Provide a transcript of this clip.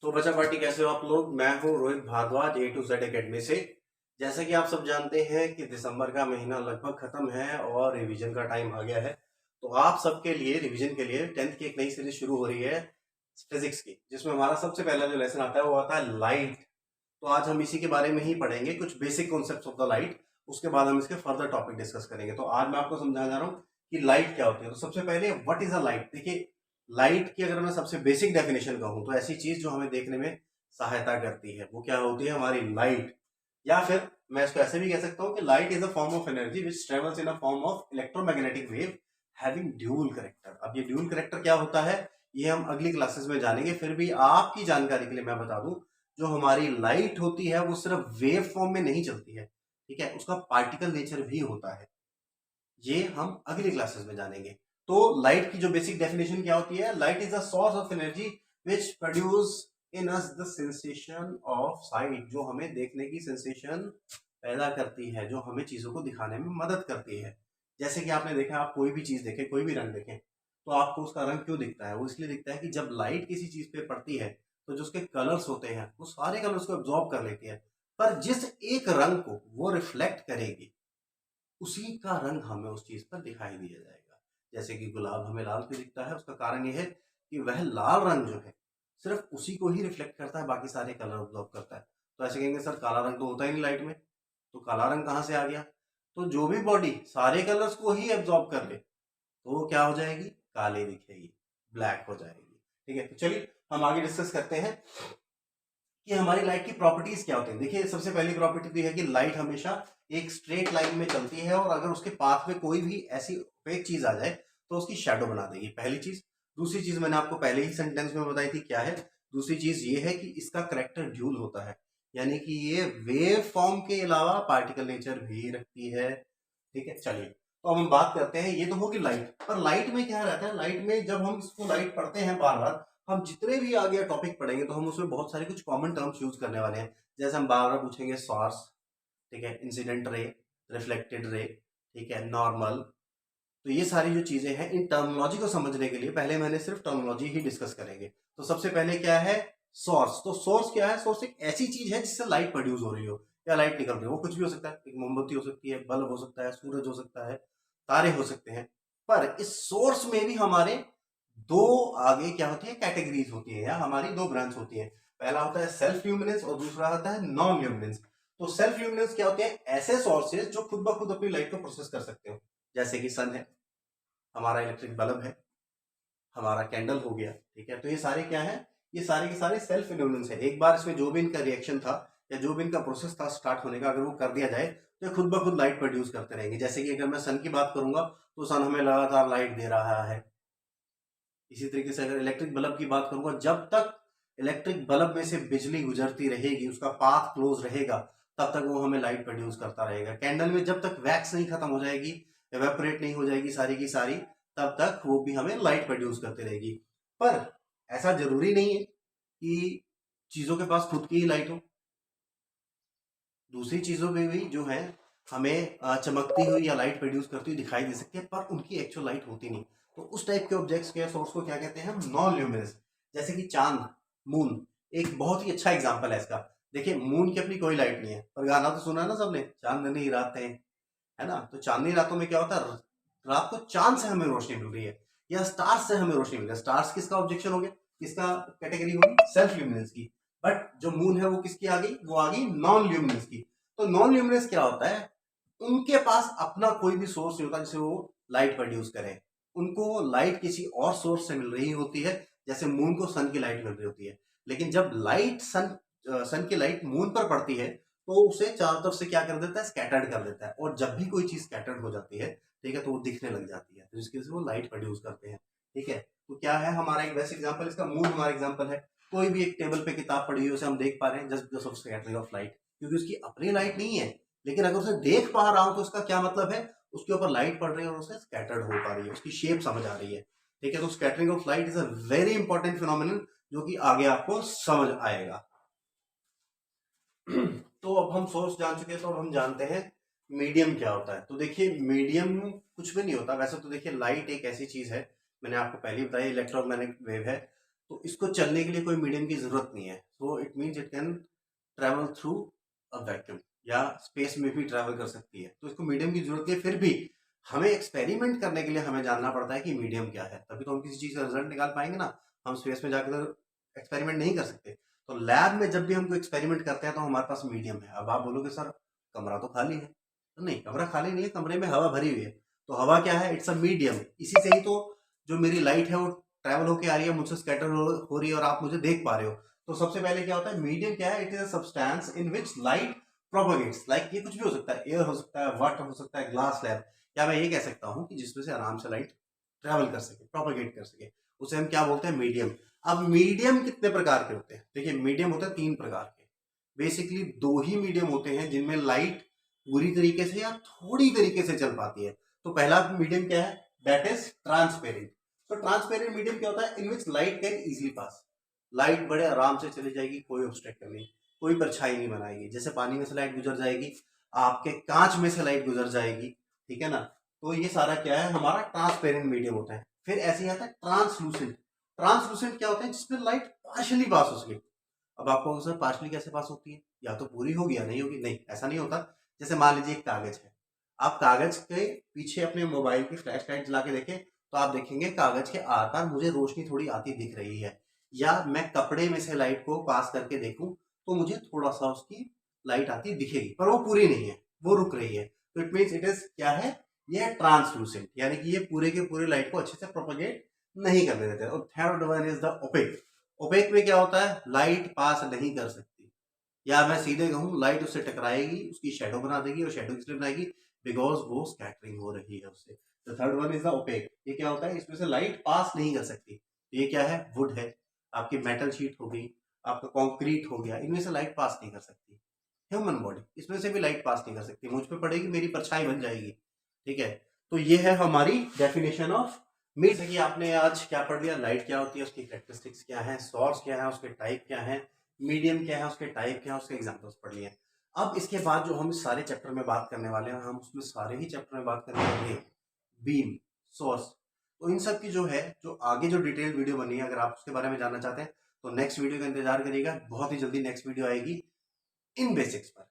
तो बचा पार्टी कैसे हो आप लोग। मैं हूं रोहित भारद्वाज ए टू जेड एकेडमी से। जैसे कि आप सब जानते हैं कि दिसंबर का महीना लगभग खत्म है और रिवीजन का टाइम आ गया है। तो आप सबके लिए रिवीजन के लिए 10th की एक नई सीरीज शुरू हो रही है फिजिक्स की, जिसमें हमारा सबसे पहला जो लेसन आता है वो आता है लाइट। तो आज हम इसी के बारे में ही पढ़ेंगे, कुछ basic concepts of the light. उसके बाद हम इसके फर्दर टॉपिक डिस्कस करेंगे। तो आज मैं आपको समझाने जा रहा हूँ कि लाइट क्या होती है। तो सबसे पहले व्हाट इज अ लाइट। देखिए, लाइट की अगर मैं सबसे बेसिक डेफिनेशन कहूं तो ऐसी चीज जो हमें देखने में सहायता करती है वो क्या होती है, हमारी लाइट। या फिर मैं इसको ऐसे भी कह सकता हूं कि light is a form of energy which travels in a form of electromagnetic wave having dual character. अब ये ड्यूल करेक्टर क्या होता है ये हम अगली क्लासेस में जानेंगे। फिर भी आपकी जानकारी के लिए मैं बता दूं, जो हमारी लाइट होती है वो सिर्फ वेव फॉर्म में नहीं चलती है, ठीक है, उसका पार्टिकल नेचर भी होता है। ये हम अगली क्लासेस में जानेंगे। तो लाइट की जो बेसिक डेफिनेशन क्या होती है, light is a source of energy which produce in us the sensation of site, जो हमें देखने की सेंसेशन पैदा करती है, जो हमें चीजों को दिखाने में मदद करती है। जैसे कि आपने देखा, आप कोई भी चीज देखें, कोई भी रंग देखें, तो आपको उसका रंग क्यों दिखता है, वो इसलिए दिखता है कि जब लाइट किसी चीज पे पड़ती है तो जो उसके कलर्स होते हैं वो सारे कलर्स को एब्जॉर्ब कर लेती है। पर जिस एक रंग को वो रिफ्लेक्ट करेगी उसी का रंग हमें उस चीज पर दिखाई दिया जाएगा। जैसे कि गुलाब हमें लाल क्यों दिखता है, उसका कारण यह है कि वह लाल रंग जो है सिर्फ उसी को ही रिफ्लेक्ट करता है, बाकी सारे कलर ऑब्जॉर्व करता है। तो ऐसे कहेंगे सर काला रंग तो होता ही नहीं लाइट में, तो काला रंग कहाँ से आ गया। तो जो भी बॉडी सारे कलर्स को ही एब्जॉर्ब कर ले तो वो क्या हो जाएगी, काली दिखेगी, ब्लैक हो जाएगी। ठीक है, तो चलिए हम आगे डिस्कस करते हैं कि हमारी लाइट की प्रॉपर्टीज क्या होती है। देखिए, सबसे पहली प्रॉपर्टी तो है कि लाइट हमेशा एक स्ट्रेट लाइन में चलती है और अगर उसके पाथ में कोई भी ऐसी फेक चीज आ जाए तो उसकी शेडो बना देगी, पहली चीज। दूसरी चीज मैंने आपको पहले ही सेंटेंस में बताई थी, क्या है दूसरी चीज, ये है कि इसका करेक्टर ड्यूल होता है, यानी कि ये वेव फॉर्म के अलावा पार्टिकल नेचर भी रखती है। ठीक है, चलिए तो अब हम बात करते हैं, ये तो होगी लाइट। पर लाइट में क्या रहता है, लाइट में जब हम इसको लाइट पढ़ते हैं बार बार, हम जितने भी आगे टॉपिक पढ़ेंगे तो हम उसमें बहुत सारे कुछ कॉमन टर्म्स यूज करने वाले हैं। जैसे हम बार बार पूछेंगे सोर्स, ठीक है, इंसिडेंट रे, रिफ्लेक्टेड रे, ठीक है, नॉर्मल। तो ये सारी जो चीजें हैं, इन टर्मिनोलॉजी को समझने के लिए पहले मैंने सिर्फ टर्मिनोलॉजी ही डिस्कस करेंगे। तो सबसे पहले क्या है, सोर्स। तो सोर्स क्या है, सोर्स एक ऐसी चीज है जिससे लाइट प्रोड्यूस हो रही हो या लाइट निकल रही हो। वो कुछ भी हो सकता है, एक मोमबत्ती हो सकती है, बल्ब हो सकता है, सूरज हो सकता है, तारे हो सकते हैं। पर इस सोर्स में भी हमारे दो आगे क्या होती है, कैटेगरीज होती है या हमारी दो ब्रांच होती है। पहला होता है सेल्फ ल्यूमिनेंस और दूसरा होता है नॉन ल्यूमिनेंस। तो सेल्फ ल्यूमिनेंस क्या होते हैं, ऐसे सोर्सेज जो खुद ब खुद अपनी लाइट को प्रोसेस कर सकते हो। जैसे कि सन है, हमारा इलेक्ट्रिक बल्ब है, हमारा कैंडल हो गया। ठीक है, तो ये सारे क्या है, ये सारे के सारे सेल्फ ल्यूमिनेंस है। एक बार इसमें जो भी इनका रिएक्शन था या जो भी इनका प्रोसेस था स्टार्ट होने का, अगर वो कर दिया जाए तो ये खुद ब खुद लाइट प्रोड्यूस करते रहेंगे। जैसे कि अगर मैं सन की बात करूंगा तो सन हमें लगातार लाइट दे रहा है। इसी तरीके से अगर इलेक्ट्रिक बल्ब की बात करूंगा, जब तक इलेक्ट्रिक बल्ब में से बिजली गुजरती रहेगी, उसका पाथ क्लोज रहेगा, तब तक वो हमें लाइट प्रोड्यूस करता रहेगा। कैंडल में जब तक वैक्स नहीं खत्म हो जाएगी, एवेपोरेट नहीं हो जाएगी सारी की सारी, तब तक वो भी हमें लाइट प्रोड्यूस करती रहेगी। पर ऐसा जरूरी नहीं है कि चीजों के पास खुद की ही लाइट हो, दूसरी चीजों में भी जो है हमें चमकती हुई या लाइट प्रोड्यूस करती हुई दिखाई दे सकती है, पर उनकी एक्चुअल लाइट होती नहीं। तो उस टाइप के ऑब्जेक्ट्स के सोर्स को क्या कहते हैं, हम नॉन ल्यूमिनस। जैसे कि चांद, मून एक बहुत ही अच्छा एग्जांपल है इसका। देखिए, मून की अपनी कोई लाइट नहीं है, पर गाना तो सुना है ना सबने, चांदनी रातें, है ना। तो चांदनी रातों में क्या होता है, रात को चांद से हमें रोशनी मिल रही है या स्टार्स से हमें रोशनी मिल रही है। स्टार्स किसका ऑब्जेक्शन हो गया, किसका कैटेगरी होगी, सेल्फ ल्यूमिनेंस की। बट जो मून है वो किसकी आ गई, वो आ गई नॉन ल्यूमिनेंस की। तो नॉन ल्यूमिनेंस क्या होता है, उनके पास अपना कोई भी सोर्स नहीं होता जिससे वो लाइट प्रोड्यूस करें। उनको लाइट किसी और सोर्स से मिल रही होती है, जैसे मून को सन की लाइट मिल रही होती है। लेकिन जब लाइट सन की लाइट मून पर पड़ती है तो उसे चारों तरफ से क्या कर देता है, स्कैटर्ड कर देता है। और जब भी कोई चीज स्कैटर्ड हो जाती है, ठीक है, तो वो दिखने लग जाती है, तो जिसकी वजह से वो लाइट प्रोड्यूस करते हैं। ठीक है, तो क्या है हमारा एक बेस्ट एग्जांपल इसका, मून हमारा एग्जांपल है। कोई भी एक टेबल पे किताब पड़ी हुई, उसे हम देख पा रहे हैं just because of scattering of light, क्योंकि उसकी अपनी लाइट नहीं है। लेकिन अगर उसे देख पा रहा हूं तो उसका क्या मतलब है, उसके ऊपर लाइट पड़ रही है और उसे स्कैटर्ड हो पा रही है, उसकी शेप समझ आ रही है। ठीक है, तो scattering of light is a very important phenomenon जो कि आगे आपको समझ आएगा। तो अब हम सोर्स जान चुके हैं, तो अब हम जानते हैं मीडियम क्या होता है। तो देखिए, मीडियम कुछ भी नहीं होता वैसे तो। देखिए, लाइट एक ऐसी चीज है, मैंने आपको पहले ही बताया, इलेक्ट्रोमैग्नेटिक वेव है। तो इसको चलने के लिए कोई मीडियम की जरूरत नहीं है। So it means it can travel through a vacuum, या स्पेस में भी ट्रेवल कर सकती है। तो इसको मीडियम की जरूरत है, फिर भी हमें एक्सपेरिमेंट करने के लिए हमें जानना पड़ता है कि मीडियम क्या है, तभी तो हम किसी चीज का रिजल्ट निकाल पाएंगे ना। हम स्पेस में जाकर एक्सपेरिमेंट नहीं कर सकते। तो लैब में जब भी हम कोई एक्सपेरिमेंट करते हैं तो हमारे पास मीडियम है। अब आप बोलोगे सर कमरा तो खाली है, तो नहीं, कमरा खाली नहीं है, कमरे में हवा भरी हुई है। तो हवा क्या है, इट्स अ मीडियम। इसी से ही तो जो मेरी लाइट है वो ट्रैवल होके आ रही है, मुझसे स्कैटर हो रही है और आप मुझे देख पा रहे हो। तो सबसे पहले क्या होता है, मीडियम क्या है, it is a substance in which light propagates. Like ये कुछ भी हो सकता है, एयर हो सकता है, वाटर हो सकता है, ग्लास स्लैब, या मैं ये कह सकता हूँ कि जिसमें से आराम से लाइट ट्रैवल कर सके, प्रोपोगेट कर सके, उसे हम क्या बोलते हैं, मीडियम। अब मीडियम कितने प्रकार के होते हैं, देखिए मीडियम होते हैं 3 प्रकार के। बेसिकली 2 ही मीडियम होते हैं जिनमें लाइट पूरी तरीके से या थोड़ी तरीके से चल पाती है। तो पहला मीडियम क्या है, दैट इज ट्रांसपेरेंट। तो ट्रांसपेरेंट मीडियम क्या होता है, in which light can easily pass. Light बड़े आराम से चली जाएगी, कोई ऑब्स्ट्रक्शन नहीं, कोई परछाई नहीं बनाएगी। जैसे पानी में से लाइट गुजर जाएगी, आपके कांच में से लाइट गुजर जाएगी, ठीक है ना। तो ये सारा क्या है, हमारा ट्रांसपेरेंट मीडियम होता है। फिर ऐसे ही आता है ट्रांसलूसेंट। ट्रांसलूसेंट क्या होता है, जिसमें लाइट पार्शियली पास हो सके। अब आपको सर पार्शियली कैसे पास होती है, या तो पूरी होगी या नहीं होगी, नहीं ऐसा नहीं होता। जैसे मान लीजिए एक कागज है, आप कागज के पीछे अपने मोबाइल की फ्लैश लाइट जला के देखें तो आप देखेंगे कागज के आर पार मुझे रोशनी थोड़ी आती दिख रही है। या मैं कपड़े में से लाइट को पास करके देखूं तो मुझे थोड़ा सा उसकी लाइट आती दिखेगी, पर वो पूरी नहीं है, वो रुक रही है। तो इट मीन्स इट इज क्या है, ये है ट्रांसलूसेंट, यानी कि ये पूरे के पूरे लाइट को अच्छे से प्रोपेगेट नहीं करने देते। और third one is the opaque. Opaque में क्या होता है, लाइट पास नहीं कर सकती, या मैं सीधे कहूँ लाइट उससे टकराएगी, उसकी शेडो बना देगी, और शेडो इसलिए बनाएगी बिकॉज वो स्कैटरिंग हो रही है उससे। The third one is the OPEC. ये क्या होता है, इसमें से लाइट पास नहीं कर सकती। ये क्या है, वुड है, आपकी मेटल शीट हो गई, आपका कंक्रीट हो गया, इनमें से लाइट पास नहीं कर सकती। ह्यूमन बॉडी, इसमें से भी लाइट पास नहीं कर सकती, मुझ पे पड़ेगी मेरी परछाई बन जाएगी, ठीक है। तो ये है हमारी डेफिनेशन ऑफ मीट। जैसे कि आपने आज क्या पढ़ लिया, लाइट क्या होती है, उसकी कैरेक्टरिस्टिक्स क्या है, सोर्स क्या है, उसके टाइप क्या है, मीडियम क्या है, उसके टाइप क्या है, उसके एग्जांपल्स पढ़ लिए। अब इसके बाद जो हम सारे चैप्टर में बात करने वाले हैं, हम उसमें सारे ही चैप्टर में बात करने वाले हैं बीम, सोर्स। तो इन सब की जो है, जो आगे जो डिटेल वीडियो बनी है, अगर आप उसके बारे में जानना चाहते हैं तो नेक्स्ट वीडियो का इंतजार करिएगा। बहुत ही जल्दी नेक्स्ट वीडियो आएगी इन बेसिक्स पर।